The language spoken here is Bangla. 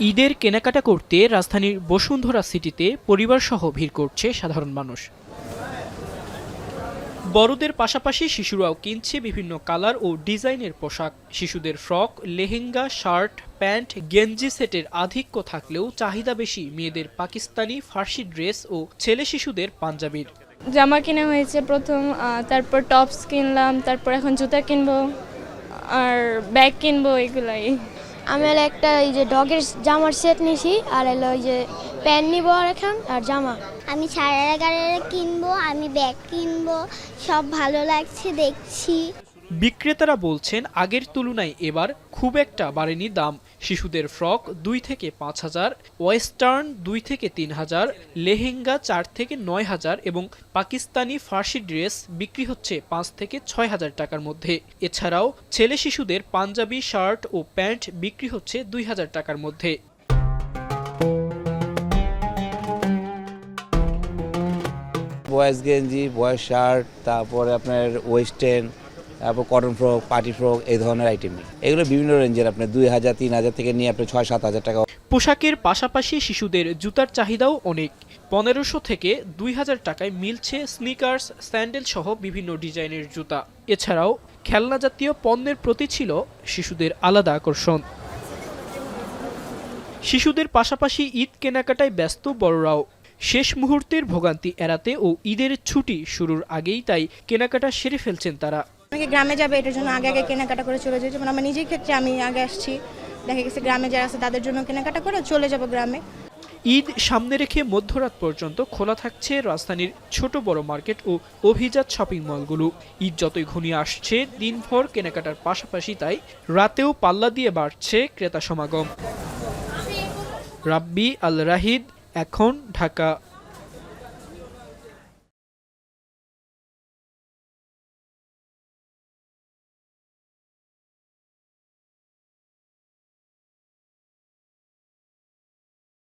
ঈদের কেনাকাটা করতে রাজধানীর বসুন্ধরা সিটিতে পরিবারসহ ভিড় করছে সাধারণ মানুষ। বড়দের পাশাপাশি শিশুরাও কিনছে বিভিন্ন কালার ও ডিজাইনের পোশাক। শিশুদের ফ্রক, লেহেঙ্গা, শার্ট, প্যান্ট, গেঞ্জি সেটের আধিক্য থাকলেও চাহিদা বেশি মেয়েদের পাকিস্তানি, ফার্সি ড্রেস ও ছেলে শিশুদের পাঞ্জাবির। জামা কেনা হয়েছে প্রথম, তারপর টপস কিনলাম, তারপর এখন জুতা কিনবো আর ব্যাগ কিনবো, এগুলাই। আমি হলো একটা এই যে ডগের জামার সেট নিছি, আর হলো ওই যে প্যান্ট নিব আর এখন আর জামা। আমি সারারা কিনবো, আমি ব্যাগ কিনবো, সব ভালো লাগছে দেখছি। বিক্রেতারা বলছেন আগের তুলনায় এবার খুব একটা বাড়েনি দাম। শিশুদের ফ্রক 2 থেকে 5,000, ওয়েস্টার্ন 2 থেকে 3,000, লেহেঙ্গা 4 থেকে 9,000 এবং পাকিস্তানি ফার্সি ড্রেস বিক্রি হচ্ছে 5 থেকে 6,000 টাকার মধ্যে। এছাড়াও ছেলে শিশুদের পাঞ্জাবি, শার্ট ও প্যান্ট বিক্রি হচ্ছে 2,000 টাকার মধ্যে। বয়েজ গেঞ্জি, বয়েজ শার্ট, তারপরে আপনার ওয়েস্টার্ন, তারপর কটন ফ্রক, পার্টি ফ্রক, এই ধরনের আইটেম। এগুলো বিভিন্ন রেঞ্জের, আপনার 2,000, 3,000 থেকে নিয়ে আপনার 6-7 হাজার টাকা। পোশাকের পাশাপাশি শিশুদের জুতার চাহিদাও অনেক। 1,500 থেকে 2,000 টাকায় মিলছে স্নিকার্স, স্যান্ডেল সহ বিভিন্ন ডিজাইনের জুতা। এছাড়াও খেলনা জাতীয় পণ্যের প্রতি ছিল শিশুদের আলাদা আকর্ষণ। শিশুদের পাশাপাশি ঈদ কেনাকাটায় ব্যস্ত বড়রাও। শেষ মুহূর্তের ভোগান্তি এড়াতে ও ঈদের ছুটি শুরুর আগেই তাই কেনাকাটা সেরে ফেলছেন তারা। অনেকে গ্রামে যাবে, এটার জন্য আগে আগে কেনাকাটা করে চলে যায়। যেমন আমার নিজের ক্ষেত্রে আমি আগে আসছি, দেখা গেছে গ্রামে যারা আছে তাদের জন্য কেনাকাটা করে চলে যাব গ্রামে। ঈদ সামনে রেখে মধ্যরাত পর্যন্ত খোলা থাকছে রাজধানীর ছোট বড় মার্কেট ও অভিজাত শপিং মলগুলো। ঈদ যতই ঘনিয়ে আসছে, দিনভর কেনাকাটার পাশাপাশি তাই রাতেও পাল্লা দিয়ে বাড়ছে ক্রেতা সমাগম। রাব্বি আল রাহিদ, এখন, ঢাকা।